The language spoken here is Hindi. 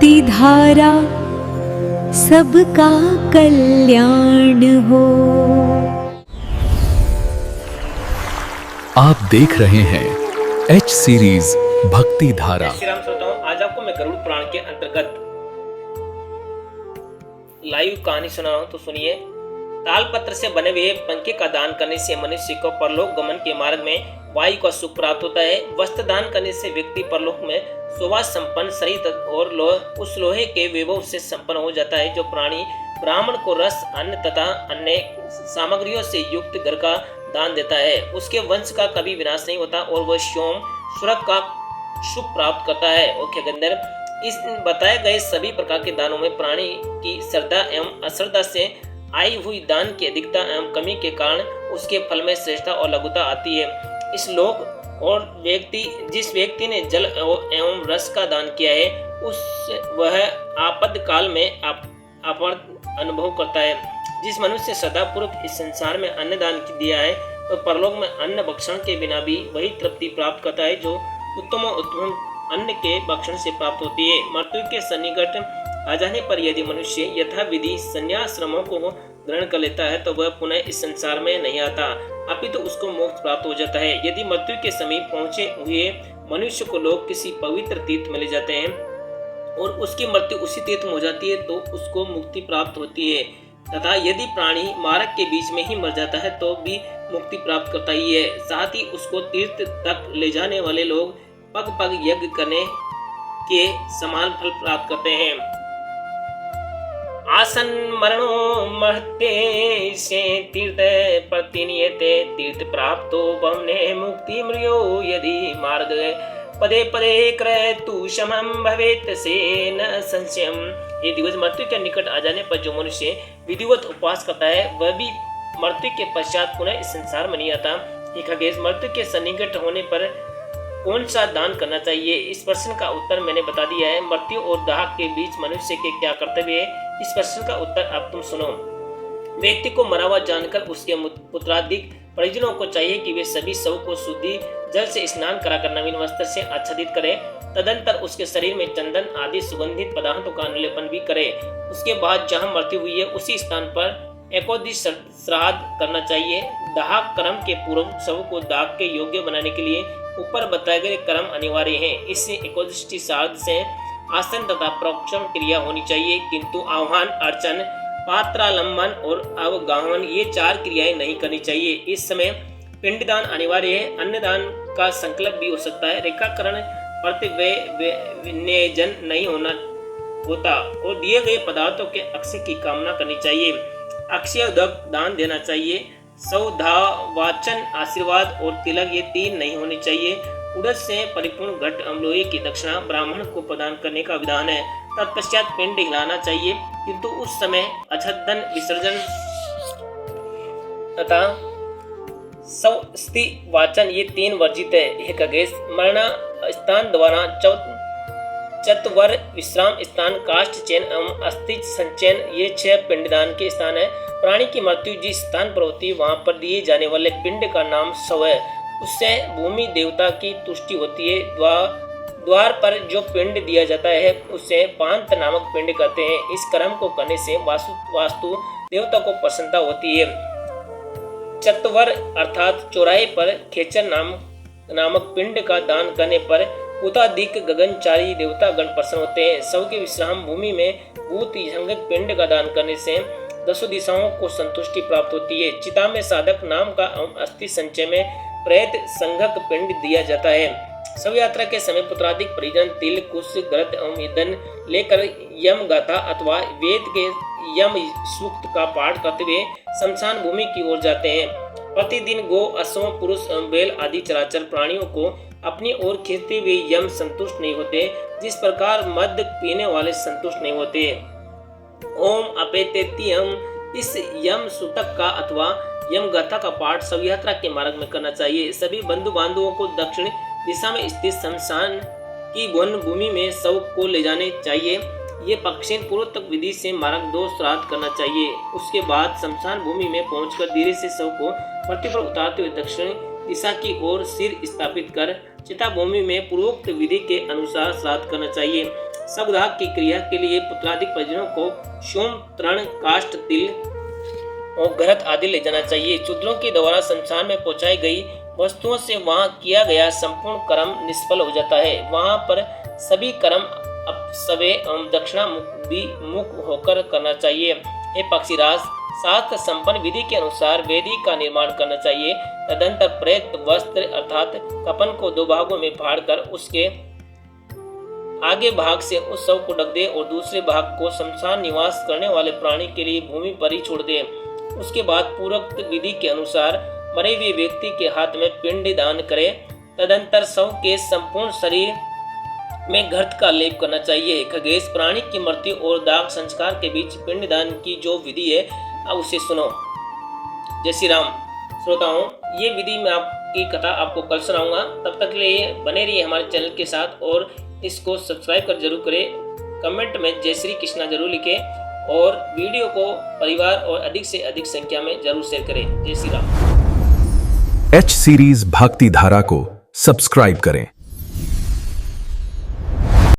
भक्ति धारा सबका कल्याण हो। आप देख रहे हैं एच सीरीज भक्ति धारा। श्री राम श्रोताओं, आज आपको मैं गरुड़ पुराण के अंतर्गत लाइव कहानी सुना रहा हूं, तो सुनिए। तालपत्र से बने हुए पंखे का दान करने से मनुष्य को परलोक गमन के मार्ग में वायु का सुख प्राप्त होता है। वस्त्र दान करने से व्यक्ति परलोक में शोभा संपन्न शरीर और उस लोहे के वैभव से संपन्न हो जाता है। जो प्राणी ब्राह्मण को रस, अन्न तथा अन्य सामग्रियों से युक्त घर का दान देता है, उसके वंश का कभी विनाश नहीं होता और वह स्वयं स्वर्ग का सुख प्राप्त करता है। ओके गंधर्व, इस बताए गए सभी प्रकार के दानों में प्राणी की श्रद्धा एवं अश्रद्धा से आई हुई दान की अधिकता एवं कमी के कारण उसके फल में श्रेष्ठता और लघुता आती है। इस लोक और जिस व्यक्ति ने जल एवं रस का दान किया है, वह आपद काल में अपवर्ग अनुभव करता है। जिस मनुष्य सदापूर्वक इस संसार में अन्न दान दिया है, तो परलोक में अन्न भक्षण के बिना भी वही तृप्ति प्राप्त करता है जो उत्तम अन्न के भक्षण से प्राप्त होती है। मृत्यु के सन्निकट आ जाने पर यदि मनुष्य यथाविधि संन्याश्रमों को ग्रहण कर लेता है, तो वह पुनः इस संसार में नहीं आता, अपितु उसको मोक्ष प्राप्त हो जाता है। यदि मृत्यु के समीप पहुंचे हुए मनुष्य को लोग किसी पवित्र तीर्थ में ले जाते हैं और उसकी मृत्यु उसी तीर्थ में हो जाती है, तो उसको मुक्ति प्राप्त होती है। तथा यदि प्राणी मार्ग के बीच में ही मर जाता है तो भी मुक्ति प्राप्त करता ही है। साथ ही उसको तीर्थ तक ले जाने वाले लोग पग पग यज्ञ करने के समान फल प्राप्त करते हैं। आसन मरणो महते से तीर्थ प्रतिनियते तीर्थ प्राप्तो भवने मुक्ति मृयो यदि मार्ग पदे पदे क्रतु समम भवेत से न संशयम। ये दिवस मृत्यु के निकट आ जाने पर जो मनुष्य विधिवत उपवास करता है, वह भी मृत्यु के पश्चात पुनः इस संसार में नहीं आता। मृत्यु के सन्निकट होने पर कौन सा दान करना चाहिए, इस प्रश्न का उत्तर मैंने बता दिया है। मृत्यु और दाह के बीच मनुष्य के क्या कर्तव्य है, इस प्रश्न का उत्तर अब तुम सुनो। व्यक्ति को मरा हुआ जानकर उसके पुत्राधिक परिजनों को चाहिए कि वे सभी शव को शुद्धि जल से स्नान कराकर नवीन वस्त्र से आच्छादित करें। तदंतर उसके शरीर में चंदन आदि सुगंधित पदार्थों का अनुलेपन भी करें। उसके बाद जहाँ मृत्यु हुई है उसी स्थान पर एकोदिश श्राद्ध करना चाहिए। दाह कर्म के पूर्व शव को दाह के योग्य बनाने के लिए ऊपर बताए गए कर्म अनिवार्य हैं। इससे एकोदिष्टि श्राद्ध से आसन तथा प्रोक्षण क्रिया होनी चाहिए, किंतु आह्वान, अर्चन, पात्रालंबन और अवगाहन ये चार क्रियाएं नहीं करनी चाहिए। इस समय पिंडदान अनिवार्य है। अन्नदान का संकल्प भी हो सकता है। रेखाकरण प्रतिवेजन नहीं होता और दिए गए पदार्थों के अक्षय की कामना करनी चाहिए। अक्षय उदक दान देना चाहिए। सौधावाचन, आशीर्वाद और तिलक ये तीन नहीं होने चाहिए। उड़द से परिपूर्ण घट लोहे की दक्षिणा ब्राह्मण को प्रदान करने का विधान है। तत्पश्चात पिंड हिलाना चाहिए, किंतु उस समय अछद्दन विसर्जन तथा सौस्ति वाचन ये तीन वर्जित है। यह खगेश मरणा स्थान द्वारा चतवर विश्राम स्थान, काष्ठ चयन एवं अस्थि संचयन ये 6 पिंडदान के स्थान है। प्राणी की मृत्यु जिस स्थान पर होती है वहां पर दिए जाने वाले पिंड का नाम शव है। उससे भूमि देवता की तुष्टि होती है। द्वार पर जो पिंड दिया जाता है उसे पांत नामक पिंड कहते हैं। इस कर्म को करने से वास्तु देवता को प्रसन्नता होती है। चतवर अर्थात चौराहे पर खेचर नामक पिंड का दान करने पर भूतादिक गगनचारी देवता गण प्रसन्न होते हैं। शव की विश्राम भूमि में भूत संगत पिंड का दान करने से 10 दिशाओं को संतुष्टि प्राप्त होती है। चिता में साधक नाम का एवं अस्थि संचय में प्रेत संघक पिंड दिया जाता है। शव यात्रा के समय पुत्राधिक परिजन तिल, कुश, ग्रत एवं ईंधन लेकर यम गाथा अथवा वेद के यम सूक्त का पाठ करते हुए शमशान भूमि की ओर जाते हैं। प्रतिदिन गो, अश्व, पुरुष एवं बैल आदि चराचर प्राणियों को अपनी ओर खींचते हुए यम संतुष्ट नहीं होते, जिस प्रकार मद पीने वाले संतुष्ट नहीं होते। ओम अपेतेत्यम, इस यम सूतक का अथवा यम गाथा का पाठ शव यात्रा के मार्ग में करना चाहिए। सभी बंधु बांधवों को दक्षिण दिशा में स्थित शमशान की वन भूमि में शव को ले जाने चाहिए। ये पक्षी पूर्वोत्तर विधि से मार्ग 2 श्राद्ध करना चाहिए। उसके बाद शमशान भूमि में पहुंचकर धीरे से शव को पृथ्वी पर उतारते हुए दक्षिण दिशा की ओर सिर स्थापित कर चिता भूमि में पूर्वोक्त विधि के अनुसार श्राद्ध करना चाहिए। शवदाह की क्रिया के लिए पुत्राधिक परिजनों को सोम, तृण, काष्ठ, तिल और घृत आदि ले जाना चाहिए। शूद्रों के द्वारा शमशान में पहुंचाई गई वस्तुओं से वहां किया गया संपूर्ण कर्म निष्फल हो जाता है। वहां पर सभी कर्म अपसवे एवं दक्षिणा मुख होकर करना चाहिए। हे पक्षीराज, शास्त्र संपन्न विधि के अनुसार वेदी का निर्माण करना चाहिए। तदंतर प्रेत वस्त्र अर्थात कफन को 2 भागों में फाड़कर उसके आगे भाग से उस शव को ढक दे और दूसरे भाग को शमशान निवास करने वाले प्राणी के लिए भूमि पर ही छोड़ दे। उसके बाद पूर्वोक्त विधि के अनुसार मरे हुए व्यक्ति के हाथ में पिंड दान करे। तदंतर शव के संपूर्ण शरीर में घृत का लेप करना चाहिए। खगेश, प्राणी की मृत्यु और दाह संस्कार के बीच पिंडदान की जो विधि है, अब उसे सुनो। जय श्री राम। श्रोताओं, ये विधि मैं आपकी कथा आपको कल सुनाऊंगा। तब तक के लिए बने रहिए हमारे चैनल के साथ और इसको सब्सक्राइब कर जरूर करें। कमेंट में जय श्री कृष्णा जरूर लिखें और वीडियो को परिवार और अधिक से अधिक संख्या में जरूर शेयर करें। जय श्री राम। एच सीरीज भक्ति धारा को सब्सक्राइब करें।